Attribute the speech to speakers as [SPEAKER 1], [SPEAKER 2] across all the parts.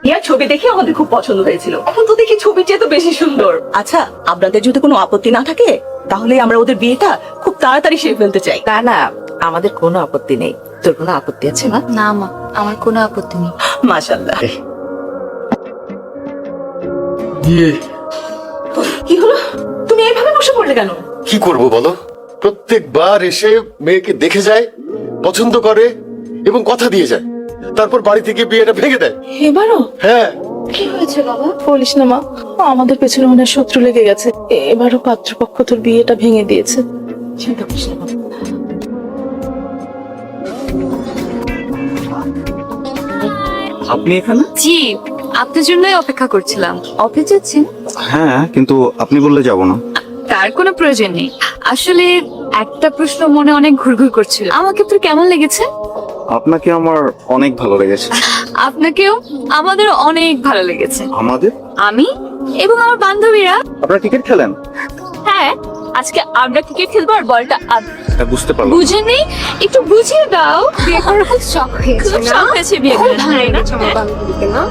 [SPEAKER 1] ইয়ার ছবি দেখে আমাদের খুব পছন্দ হয়েছিল, এখন তো দেখি ছবির চেয়ে তো বেশি সুন্দর। আচ্ছা, আপনাদের যদি কোনো আপত্তি না থাকে তাহলে আমরা ওদের বিয়েটা খুব তাড়াতাড়ি সেরে ফেলতে চাই।
[SPEAKER 2] না না, আমাদের কোনো আপত্তি নেই। তোর কোনো আপত্তি আছে মা?
[SPEAKER 3] না মা, আমার কোনো আপত্তি নেই।
[SPEAKER 1] মাশাআল্লাহ।
[SPEAKER 4] বিয়ে
[SPEAKER 1] কি হলো, তুমি এইভাবে বসে পড়লে কেন?
[SPEAKER 4] কি করব বলো? প্রত্যেকবার এসে মেয়েকে দেখে যায়, পছন্দ করে এবং কথা দিয়ে যায়, তারপর বাড়ি থেকে বিয়েটা ভেঙে দেয়।
[SPEAKER 5] এবারও?
[SPEAKER 4] হ্যাঁ,
[SPEAKER 3] কি হয়েছে বাবা?
[SPEAKER 5] বলিস না মা, আমাদের পেছনে মনে হয় শত্রু লেগে গেছে। এবারও পাত্রপক্ষ তোর বিয়েটা ভেঙে দিয়েছে।
[SPEAKER 1] চিন্তা করিস না।
[SPEAKER 6] আপনি এখানে?
[SPEAKER 3] জি, আপনার জন্যই অপেক্ষা করছিলাম। অফিস যাচ্ছেন?
[SPEAKER 6] হ্যাঁ, কিন্তু আপনি বললে যাব না।
[SPEAKER 3] তার কোনো প্রয়োজন নেই। আসলে একটা প্রশ্ন মনে অনেক ঘুরঘুর করছিল, আমাকে তোর কেমন লেগেছে?
[SPEAKER 6] আপনাকে আমার অনেক ভালো লেগেছে।
[SPEAKER 3] আপনাকেও আমাদের অনেক ভালো লেগেছে।
[SPEAKER 6] আমাদের?
[SPEAKER 3] আমি এবং আমার বান্ধবীরা।
[SPEAKER 6] আপনারা ক্রিকেট খেলেন?
[SPEAKER 3] হ্যাঁ, আজকে আমরা ক্রিকেট খেলবো আর বলটা
[SPEAKER 6] বুঝতে পারলাম।
[SPEAKER 3] বুঝেনি, একটু বুঝিয়ে দাও। বিয়ে করার খুব শখ হয়েছে, খুব শখ হয়েছে বিয়ে করার, তাই না?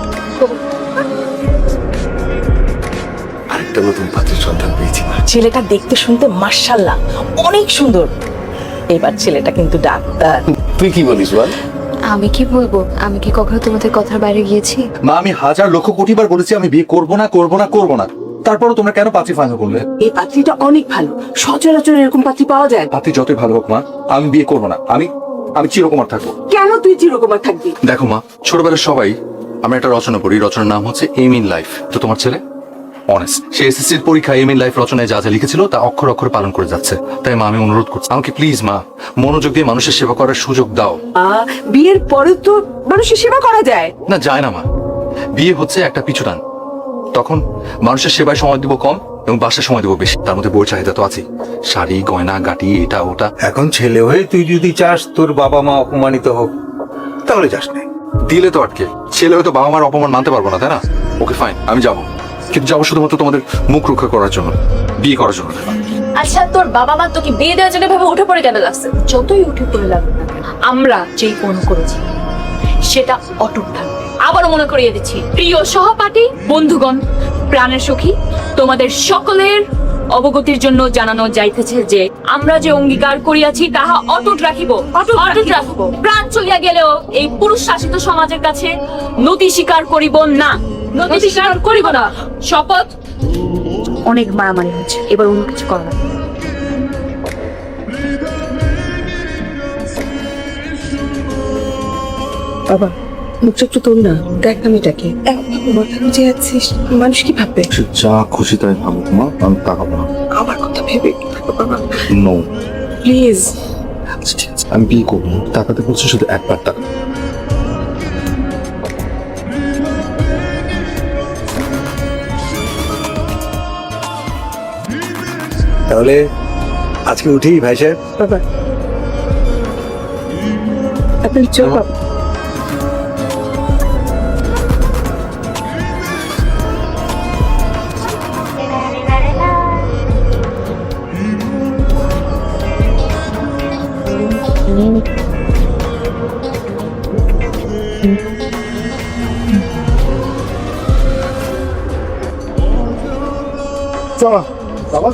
[SPEAKER 4] আরেকটা নতুন পাত্রের সন্ধান পেয়েছি মা।
[SPEAKER 1] ছেলেটা দেখতে শুনতে মাশাআল্লাহ অনেক সুন্দর। এবার ছেলেটা কিন্তু ডাক্তার।
[SPEAKER 4] তুই কি বলিস বল?
[SPEAKER 3] আমি কি বলবো? আমি কি কখনো তোমাদের কথার বাইরে গিয়েছি?
[SPEAKER 7] মা, আমি হাজার লক্ষ কোটি বার বলেছি আমি বিয়ে করবো না করবো না করবো না, তারপরও তোমরা কেন পাত্রী ফাইনাল করলে?
[SPEAKER 1] এই পাত্রীটা অনেক ভালো, সচরাচর এরকম পাত্রী পাওয়া যায়।
[SPEAKER 7] পাত্রী যতই ভালো হোক মা, আমি বিয়ে করবো না। আমি আমি চিরকুমার থাকবো।
[SPEAKER 1] কেন তুই চিরকুমার থাকবি?
[SPEAKER 7] দেখো মা, ছোটবেলার সবাই আমরা একটা রচনা পড়ি, রচনার নাম হচ্ছে এম ইন লাইফ। তো তোমার ছেলে অনেস্ট, সে এসএসসির পরীক্ষায় এম ইন লাইফ রচনায় যা যা লিখেছিল তা অক্ষর অক্ষরে পালন করে যাচ্ছে। তাই মা, আমি অনুরোধ করছি, আমাকে প্লিজ মা মনোযোগ দিয়ে মানুষের সেবা করার সুযোগ দাও।
[SPEAKER 1] বিয়ের পরে তো মানুষের সেবা করা যায়।
[SPEAKER 7] না, যায় না মা। বিয়ে হচ্ছে একটা পিছুটান, তখন মানুষের সেবায় সময় দিব কম এবং বাসায় সময় দেবো বেশি। তার মধ্যে বই চাহিদা তো আছে, শাড়ি গয়না গাটি এটা ওটা।
[SPEAKER 8] এখন ছেলে হয়ে তুই যদি চাস তোর বাবা মা অপমানিত হোক, তাহলে যাস না।
[SPEAKER 7] দিলে তো আটকে, ছেলে হয়তো বাবা মার অপমান মানতে পারবো না, তাই না? ওকে ফাইন, আমি যাবো, কিন্তু যাবো শুধুমাত্র তোমাদের মুখ রক্ষা করার জন্য, বিয়ে করার জন্য না।
[SPEAKER 2] আচ্ছা, তোর বাবা মা তোকে বিয়ে দেওয়ার জন্য ভাবে উঠে পড়ে কেন লাগছে? যতই উঠে পড়ে লাগুক না, আমরা যেই কোনো করেছি সেটা অটুট থাকবে। আবারও মনে করিয়ে দিচ্ছি, প্রিয় সহপাঠী, বন্ধুগণ, প্রাণের সখী, তোমাদের সকলের অবগতির জন্য জানানো যাইতেছে যে আমরা যে অঙ্গীকার করিয়াছি তাহা অটুট রাখিব, অটুট রাখিব। প্রাণ চলিয়া গেলেও এই পুরুষ শাসিত সমাজের কাছে নতি স্বীকার করিব না, নতি স্বীকার করিব না। শপথ। অনেক মারামারি হচ্ছে, এবার অন্য কিছু করা লাগবে।
[SPEAKER 5] বাবা, মুখটা একটু তোল না, দেখ মেয়েটাকে মাথা গুঁজে যাচ্ছিস, মানুষ কি ভাববে?
[SPEAKER 6] সে যা খুশি তাই ভাবুক মা, আমি তাকাবো না।
[SPEAKER 5] আমার কথা ভেবে বাবা
[SPEAKER 6] নো,
[SPEAKER 5] প্লিজ।
[SPEAKER 6] ঠিক আছে, আমি বিয়ে করবো। টাকাতে বলছি শুধু একবার টাকা।
[SPEAKER 8] তাহলে আজকে উঠি ভাই সাহেব।
[SPEAKER 5] বাবা, আপনার চোখ বাবা।
[SPEAKER 4] চলো বাবা।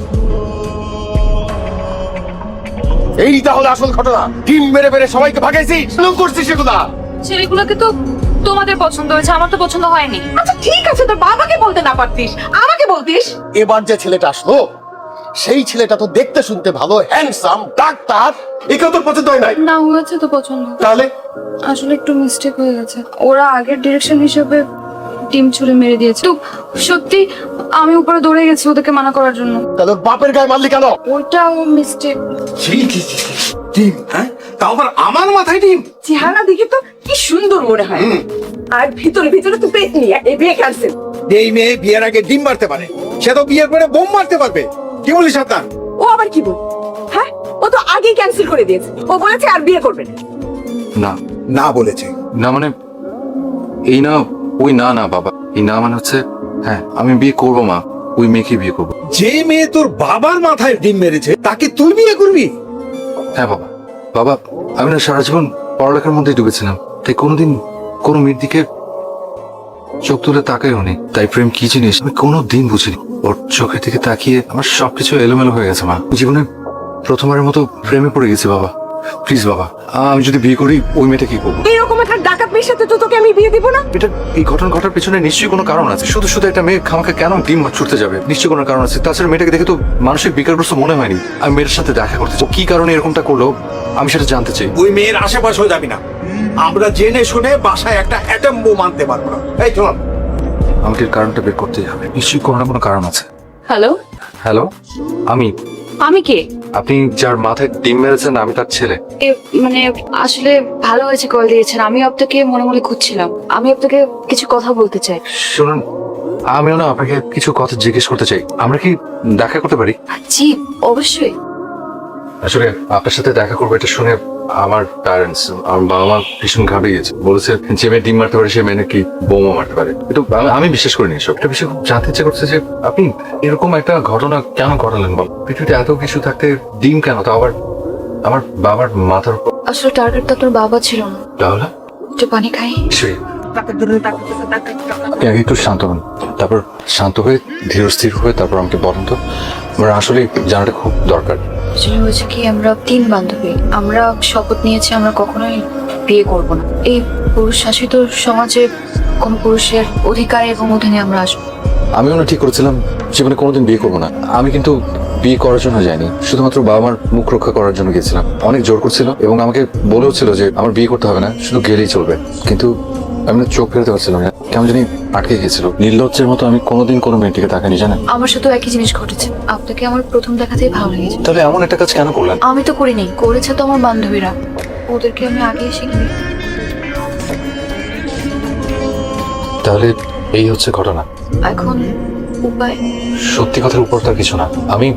[SPEAKER 4] এই তাহলে আসল ঘটনা। টিম মেরে মেরে সবাইকে ভাগাইছিস, করছিস সেগুলা।
[SPEAKER 3] ছেলেগুলোকে তো তোমাদের পছন্দ হয়েছে, আমার তো পছন্দ হয়নি।
[SPEAKER 1] আচ্ছা ঠিক আছে, তোর বাবাকে বলতে না পারতিস, আমাকে বলতিস।
[SPEAKER 4] এবার যে ছেলেটা আসলো, সেই ছেলেটা তো দেখতে শুনতে ভালো, হ্যান্ডসাম, ডাক্তার। একেও তোর পছন্দ হয় নাই?
[SPEAKER 3] না, হয়েছে তো পছন্দ।
[SPEAKER 4] তাহলে
[SPEAKER 3] আসলে একটু মিস্টেক হয়ে গেছে, ওরা আগের ডিরেকশন হিসেবে টিম ছুড়ে মেরে দিয়েছে। তো সত্যি আমি উপরে দৌড়ে গেছি ওদেরকে মানা করার জন্য।
[SPEAKER 4] তাহলে ওর বাপের গায়ে মারলি কেন?
[SPEAKER 3] ওইটাও মিস্টেক।
[SPEAKER 8] ডিম? হ্যাঁ, তাও আবার আমার মাথায় ডিম?
[SPEAKER 1] চেহারা দেখে তো কি সুন্দর মনে হয়, আর ভিতরে ভিতরে তো পেট নিয়ে এই বিয়ে ক্যান্সেল।
[SPEAKER 8] এই মেয়ে বিয়ের আগে ডিম মারতে পারে, সে তো বিয়ের পরে বোম মারতে পারবে। কি বলিস সাবধান।
[SPEAKER 1] ও আবার কি বল? হ্যাঁ, ও তো আগেই ক্যান্সেল করে দিয়েছে, ও বলেছে আর বিয়ে করবে না।
[SPEAKER 7] না
[SPEAKER 8] না বলেছে?
[SPEAKER 7] না মানে এই না ওই না, না বাবা, এই না মানে হচ্ছে হ্যাঁ, আমি বিয়ে করবো মা, ওই মেয়েকে বিয়ে করবো।
[SPEAKER 8] যে মেয়ে তোর বাবার মাথায় ডিম মেরেছে তাকে তুই বিয়ে করবি?
[SPEAKER 7] হ্যাঁ বাবা, বাবা আমি না সারা জীবন পড়ালেখার মধ্যেই ডুবেছিলাম, তাই কোনোদিন কোনো মেয়ের দিকে চোখ তুলে তাকাইও নি, তাই প্রেম কি জিনিস আমি কোনো দিন বুঝিনি। ওর চোখের দিকে তাকিয়ে আমার সবকিছু এলোমেলো হয়ে গেছে মা। জীবনে প্রথমবারের মতো প্রেমে পড়ে গেছি বাবা। প্লিজ বাবা, আমি যদি বিয়ে করি ওই মেয়েটা কি করবো?
[SPEAKER 1] এরকম একটা ডাকাত মেয়ের সাথে তো তোকে আমি বিয়ে দিব না।
[SPEAKER 7] এটা এই ঘটনা ঘটার পিছনে নিশ্চয়ই কোনো কারণ আছে। শুধু শুধু একটা মেয়ে খামাকে কেন ডিম ছুটতে যাবে? নিশ্চয়ই কোনো কারণ আছে। তাছাড়া মেয়েটাকে দেখে তো মানসিক বিকারগ্রস্ত মনে হয়নি। আমি মেয়ের সাথে দেখা করতে চাই, কি কারণে এরকমটা করলো আমি সেটা জানতে চাই।
[SPEAKER 8] ওই মেয়ের আশেপাশেও যাবি না। আমরা জেনে শুনে বাসায় একটা অ্যাটম বোম আনতে পারবো না। এই চল।
[SPEAKER 7] আমাকে এর কারণটা বের করতেই হবে। নিশ্চয়ই কোনো না কোনো কারণ আছে।
[SPEAKER 2] হ্যালো,
[SPEAKER 7] হ্যালো,
[SPEAKER 2] আমি কে?
[SPEAKER 7] আপনি যার মাথায় ডিম মেরেছেন আমি তার ছেলে।
[SPEAKER 3] মানে আসলে ভালো হয়েছে কল দিয়েছেন। আমি আপনাকে মনে মনে খুঁজছিলাম। আমি আপনাকে কিছু কথা বলতে চাই।
[SPEAKER 7] শুনুন, আমিও না আপনাকে কিছু কথা জিজ্ঞেস করতে চাই। আমরা কি দেখা করতে পারি?
[SPEAKER 3] জি অবশ্যই।
[SPEAKER 7] আসলে আপনার সাথে দেখা করবো এটা শুনে আমার প্যারেন্টস, আমার বাবা মা ভীষণ ঘাবড়ে গেছে। বলেছে যে মেয়ে ডিম মারতে পারে সে মেয়ে নাকি বোমা মারতে পারে। কিন্তু আমি বিশ্বাস করিনি এসব। একটা বিষয় খুব জানতে ইচ্ছে করছে যে আপনি এরকম একটা ঘটনা কেন ঘটালেন বল? পৃথিবীতে এত কিছু থাকতে ডিম কেন? তাও আবার আমার বাবার মাথার উপর।
[SPEAKER 3] আসলে টার্গেট তো আপনার বাবা ছিল না।
[SPEAKER 7] তাহলে
[SPEAKER 3] একটু পানি খাই।
[SPEAKER 7] সেই আপনি আগে একটু শান্ত হন, তারপর শান্ত হয়ে ধীর স্থির হয়ে তারপর আমাকে বলেন তো আমার আসলে জানাটা খুব দরকার।
[SPEAKER 3] আসলে হয়েছে কি, আমরা 3 বান্ধবী। আমরা শপথ নিয়েছি আমরা কখনোই বিয়ে করব না। এই পুরুষ শাসিত সমাজে কোন পুরুষের অধিকার এবং অধীনে আমরা আসবো।
[SPEAKER 7] আমিও না ঠিক করেছিলাম জীবনে কোনোদিন বিয়ে করবো না। আমি কিন্তু বিয়ে করার জন্য যাইনি, শুধুমাত্র বাবা মার মুখ রক্ষা করার জন্য গেছিলাম। অনেক জোর করছিল এবং আমাকে বলেও ছিল যে আমার বিয়ে করতে হবে না, শুধু গেলেই চলবে। কিন্তু আমি না চোখ ফেরাতে পারছিলাম না, কেমন জানি আটকে গেছিল। নির্লজ্জের মতো আমি কোনোদিন কোনো মেয়েটিকে তাকাইনি জানেন।
[SPEAKER 3] আমার সাথে একই জিনিস ঘটেছে। আপনাকে আমার প্রথম দেখাতেই ভালো লেগেছে।
[SPEAKER 7] তাহলে এমন একটা কাজ কেন করলেন?
[SPEAKER 3] আমি তো করিনি, করেছে তো আমার বান্ধবীরা। ওদেরকে আমি আগেই শিখিনি।
[SPEAKER 7] তাহলে এই হচ্ছে ঘটনা।
[SPEAKER 3] এখন উপায়?
[SPEAKER 7] সত্যি কথার উপর তার কিছু না। আমি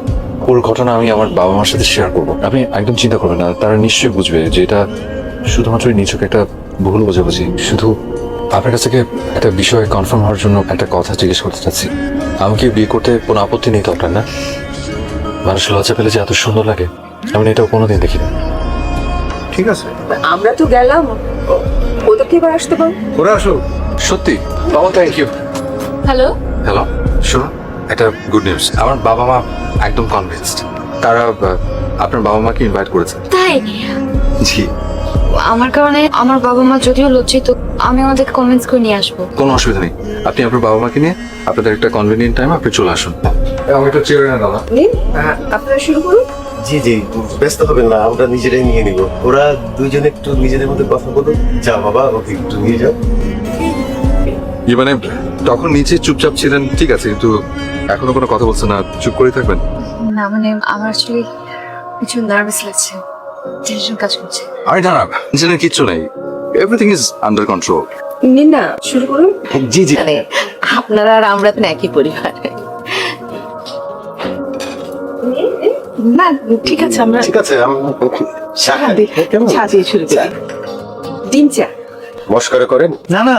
[SPEAKER 7] পুরো ঘটনা আমি আমার বাবা মার সাথে শেয়ার করবো। আপনি একদম চিন্তা করবেন না, তারা নিশ্চয়ই বুঝবে যে এটা শুধুমাত্র নিছক একটা ভুল বোঝাবুঝি। শুধু আপনার কাছ থেকে একটা বিষয়ে কনফার্ম হওয়ার জন্য একটা কথা জিজ্ঞেস করতে চাচ্ছি। আমাকে বিয়ে করতে কোনো আপত্তি নেই তো আপনার? না, মানুষ লজ্জা পেলে যে এত সুন্দর লাগে আমি এটাও কোনোদিন দেখিনি।
[SPEAKER 8] ঠিক আছে,
[SPEAKER 1] আমরা তো গেলাম, ওদেরকে এবার আসতে পারো।
[SPEAKER 8] ওরা আসো।
[SPEAKER 7] সত্যি বাবা, থ্যাংক ইউ।
[SPEAKER 2] হ্যালো,
[SPEAKER 7] হ্যালো, শুনুন একটা গুড নিউজ। আমার বাবা মা একদম কনভিন্সড। তারা আপনার বাবা মাকে ইনভাইট করেছে।
[SPEAKER 3] তাই?
[SPEAKER 7] জি।
[SPEAKER 3] আমার কারণে আমার বাবা মা যদিও লজ্জিত, আমি ওদেরকে কনভিন্স করে নিয়ে আসবো।
[SPEAKER 7] কোনো অসুবিধা নেই, আপনি আপনার বাবা মাকে নিয়ে আপনাদের একটা কনভিনিয়েন্ট টাইম আপনি চলে আসুন। আমি একটা চেয়ার এনে দাও না?
[SPEAKER 1] আপনারা শুরু করুন।
[SPEAKER 4] জি জি, ব্যস্ত হবেন না, আমরা নিজেরাই নিয়ে নিব। ওরা দুইজনে একটু নিজেদের মধ্যে কথা বলুন। যা বাবা, ওকে একটু নিয়ে যাও।
[SPEAKER 7] মানে তখন নিচে চুপচাপ ছিলেন ঠিক আছে, কিন্তু এখনো কোনো কথা বলছেন না, চুপ করে থাকবেন?
[SPEAKER 3] না মানে আমার আসলে কিছু নার্ভাস লাগছে, টেনশন কাজ করছে।
[SPEAKER 7] আরে না না, টেনশনের কিচ্ছু নেই, এভরিথিং ইজ আন্ডার কন্ট্রোল।
[SPEAKER 1] নিন না, শুরু করুন।
[SPEAKER 4] জি জি।
[SPEAKER 1] মানে আপনারা আর আমরা তো একই পরিবার। না ঠিক আছে, আমরা
[SPEAKER 4] ঠিক আছে,
[SPEAKER 1] সাজিয়ে শুরু করি। ডিম চা।
[SPEAKER 4] মস্করা করেন?
[SPEAKER 8] না না,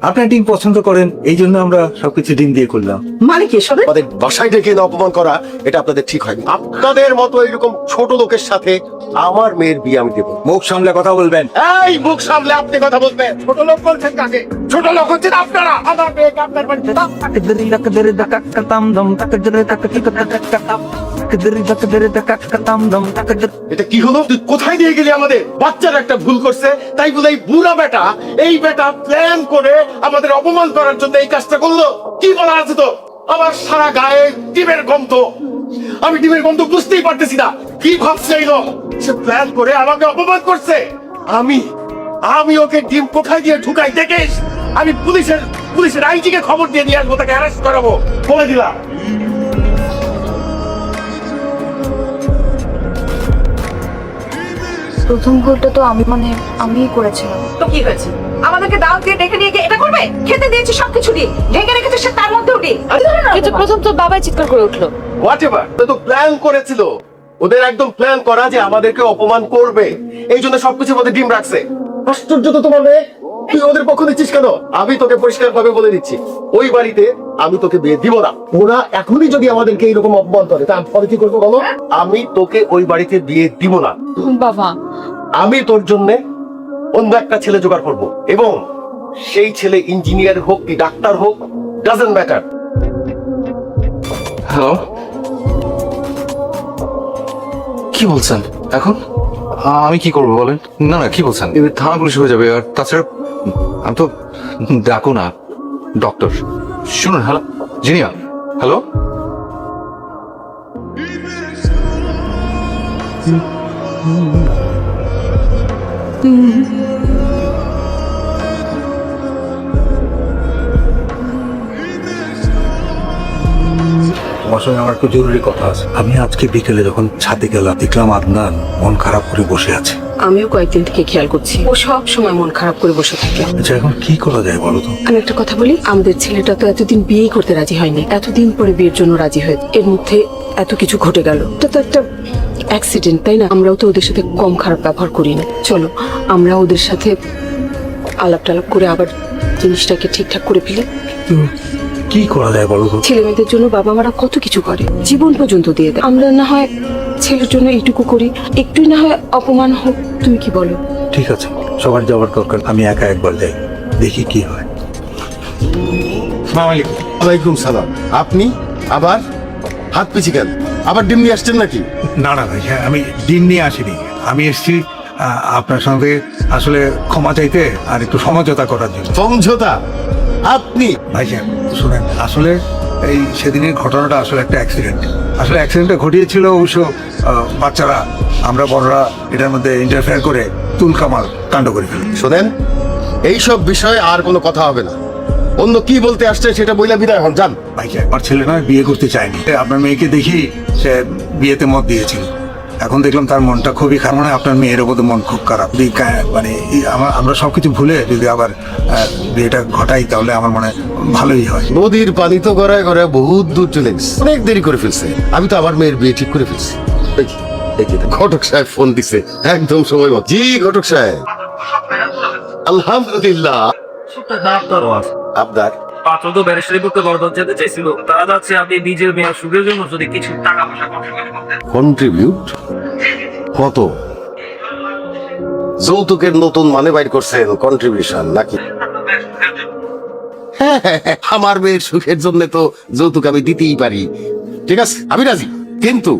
[SPEAKER 8] আপনার ডিম পছন্দ করেন এই জন্য আমরা সবকিছু ডিম দিয়ে করলাম।
[SPEAKER 1] মানে কি এসবে?
[SPEAKER 4] আমাদের বাসায় ডেকে এনে অপমান করা এটা আপনাদের ঠিক হয়নি। আপনাদের মতো এরকম ছোট লোকের সাথে আমার মেয়ের বিয়ে আমি দেবো।
[SPEAKER 8] মুখ সামলে কথা বলবেন।
[SPEAKER 4] এই মুখ সামলে আপনি কথা বলবেন। ছোট লোক বলছেন কাকে? ছোট লোক হচ্ছেন আপনারা। আমার মেয়েকে আপনার বাড়িতে এটা কি হলো? তুই কোথায় নিয়ে গেলি আমাদের? বাচ্চারা একটা ভুল করছে তাই বলে এই বুড়া বেটা, এই বেটা প্ল্যান করে আমাদের অপমান করার জন্য এই কাজটা করলো। কি বলা আছে তো? আমার সারা গায়ে ডিমের গন্ধ, আমি ডিমের গন্ধ বুঝতেই পারতেছি না। কি ভাবছে এই লোক? সে প্ল্যান করে আমাকে অপমান করছে। আমি ওকে ডিম কোথায় দিয়ে ঢুকাই দেখিস। আমি পুলিশের আইজিকে খবর দিয়ে আসবো, তাকে অ্যারেস্ট করাবো, বলে দিলাম।
[SPEAKER 3] প্রথম ভুলটা তো আমিই করেছিলাম।
[SPEAKER 1] তো কি হয়েছে? আমাদেরকে দাওয়াত দিয়ে ডেকে নিয়ে গিয়ে এটা করবে? খেতে দিয়েছি সবকিছু দিয়ে, ঢেকে রেখেছে সে তার মধ্যেও দিয়ে।
[SPEAKER 2] কিন্তু প্রথম তো বাবাই চিৎকার করে উঠলো।
[SPEAKER 4] হোয়াটএভার, তো প্ল্যান করেছিল। ওদের একদম প্ল্যান করা যে আমাদেরকে অপমান করবে, এই জন্য সবকিছু মধ্যে ডিম রাখছে। আশ্চর্য তো তোমার মেয়ে, তুই ওদের পক্ষ দিচ্ছিস কেন? আমি তোকে পরিষ্কার ভাবে বলে দিচ্ছি, ওই বাড়িতে আমি তোকে বিয়ে দিব না। ওরা এখনই যদি আমাদেরকে এইরকম অপমান করে তা আমি কি করবো বলো? আমি তোকে ওই বাড়িতে বিয়ে দিব না।
[SPEAKER 2] বাবা,
[SPEAKER 4] আমি তোর জন্য অন্য একটা ছেলে জোগাড় করব এবং সেই ছেলে ইঞ্জিনিয়ার হোক কি ডাক্তার হোক, ডাজন্ট ম্যাটার।
[SPEAKER 7] হ্যালো, কি বলছেন এখন? আমি কি করবো বলেন? না না, কি বলছেন? এবার থানা পুলিশ হয়ে যাবে। আর তাছাড়া আমি তো, ডাকো না ডক্টর। শুনুন, হ্যালো জিনিয়া, হ্যালো।
[SPEAKER 8] তোমার সঙ্গে আমার একটু জরুরি কথা আছে। আমি আজকে বিকেলে যখন ছাদে গেলাম, দেখলাম আদনান মন খারাপ করে বসে আছে।
[SPEAKER 5] আমিও কয়েকদিন থেকে খেয়াল করছি, ও সব সময় মন খারাপ করে বসে থাকে।
[SPEAKER 8] আচ্ছা, এখন কি করা যায় বলো তো?
[SPEAKER 5] আমি একটা কথা বলি, আমাদের ছেলেটা তো এতদিন বিয়েই করতে রাজি হয়নি, এতদিন পরে বিয়ের জন্য রাজি হয়েছে, এর মধ্যে এত কিছু ঘটে গেল। এটা তো একটা অ্যাক্সিডেন্ট, তাই না? আমরাও তো ওদের সাথে কম খারাপ ব্যবহার করি না। চলো আমরা ওদের সাথে আলাপ টালাপ করে আবার জিনিসটাকে ঠিকঠাক করে ফেলি।
[SPEAKER 8] কি করা যায় বলো তো?
[SPEAKER 5] ছেলে মেয়েদের জন্য বাবা মারা কত কিছু করে, জীবন পর্যন্ত দিয়ে দেয়। আমরা না হয় ছেলের জন্য এইটুকু করি, একটুই না হয় অপমান হোক। তুমি কি বলো?
[SPEAKER 8] ঠিক আছে, সবার যাওয়ার দরকার, আমি একা একবার যাই, দেখি কি হয়।
[SPEAKER 4] ওয়ালাইকুম সালাম। আপনি আবার হাত পিছি কেন? আবার ডিম নিয়ে আসছেন নাকি?
[SPEAKER 8] না না ভাই, হ্যাঁ, আমি ডিম নিয়ে আসিনি। আমি এসেছি আপনার সঙ্গে আসলে ক্ষমা চাইতে আর একটু সমঝোতা করার জন্য।
[SPEAKER 4] সমঝোতা? আপনি?
[SPEAKER 8] ভাই সাহেব শুনেন, আসলে এই সেদিনের ঘটনাটা আসলে একটা অ্যাক্সিডেন্ট। আসলে অ্যাক্সিডেন্টটা ঘটিয়েছিল অবশ্য বাচ্চারা, আমরা বড়রা এটার মধ্যে ইন্টারফেয়ার করে তুলকামাল কাণ্ড করে ফেলি।
[SPEAKER 4] শোনেন, এইসব বিষয়ে আর কোনো কথা হবে না। অন্য কি বলতে আসছে সেটা বইলা বিদায় হন, যান।
[SPEAKER 8] ভাই সাহেব, আমার ছেলে নয় বিয়ে করতে চায়নি, আপনার মেয়েকে দেখি সে বিয়েতে মত দিয়েছিল। এখন দেখলাম তার মনটা খুবই খারাপ, মানে আপনার মেয়ের ওপর মন খুব খারাপ। মানে আমরা সবকিছু ভুলে যদি আবার বিয়েটা ঘটাই তাহলে আমার মনে ভালোই হয়।
[SPEAKER 4] নদীর পানি তো গড়ায় গড়ায় বহুত দূর চলে গেছে, অনেক দেরি করে ফেলছে। আমি তো আমার মেয়ের বিয়ে ঠিক করে ফেলছি। এই যে ঘটক সাহেব ফোন দিছে একদম সময় মতো। জি ঘটক সাহেব, আলহামদুলিল্লাহ। আপনার
[SPEAKER 9] পাত্র তো ব্যারিস্টারি করতে বরদান যেতে চাইছিল, তারা যাচ্ছে আপনি নিজের মেয়ের সুখের জন্য যদি কিছু টাকা পয়সা
[SPEAKER 4] কন্ট্রিবিউট কত? যৌতুকের নতুন মানে বাইর করছেন কন্ট্রিবিউশন নাকি? হ্যাঁ, আমার মেয়ের সুখের জন্য তো যৌতুক আমি দিতেই পারি। ঠিক আছে, আমি রাজি, কিন্তু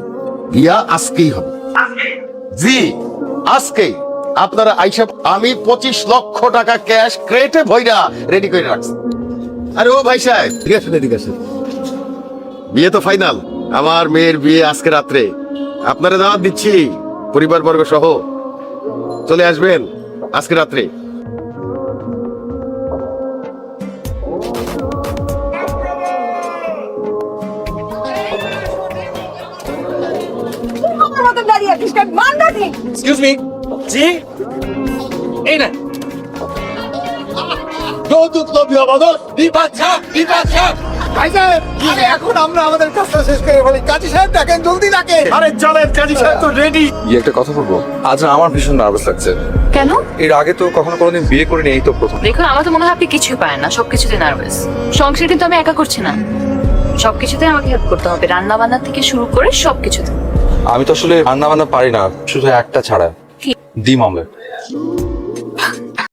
[SPEAKER 4] বিয়া আজকেই হবে। জি আজকেই। আপনারা আইসা, আমি 25 লক্ষ টাকা ক্যাশ ক্রেটে ভইরা রেডি করে রাখছি। আরে ও ভাই সাহেব, ঠিক আছে ঠিক আছে, বিয়ে তো ফাইনাল। আমার মেয়ের বিয়ে আজকে রাত্রে। আপনারা দাওয়াত দিচ্ছি, পরিবার বর্গ সহ চলে আসবেন আজকে রাত্রে।
[SPEAKER 9] এক্সকিউজ মি, জি এই না
[SPEAKER 4] যৌতুক লোভী অবাদর বিপাচ্ছা বিপাচ্ছা। ভাই সাহেব, আরে এখন আমরা আমাদের কাজটা শেষ করে বলি। কাজী সাহেব ডাকেন, জলদি ডাকেন। আরে চলেন, কাজী সাহেব তো রেডি।
[SPEAKER 7] একটা কথা বলবো, আজ না আমার ভীষণ নার্ভাস লাগছে।
[SPEAKER 3] কেন?
[SPEAKER 7] এর আগে তো কখনো কোনোদিন বিয়ে করিনি, এই তো প্রথম।
[SPEAKER 3] দেখুন, আমার তো মনে হয় আপনি কিছুই পারেন না, সবকিছুতে নার্ভাস। সংসার কিন্তু আমি একা করছি না, সবকিছুতে আমাকে হেল্প করতে হবে, রান্না বান্না থেকে শুরু করে সবকিছুতে।
[SPEAKER 7] আমি তো আসলে রান্না বান্না পারি না, শুধু একটা ছাড়া,
[SPEAKER 3] কি?
[SPEAKER 7] ডিম অমলেট।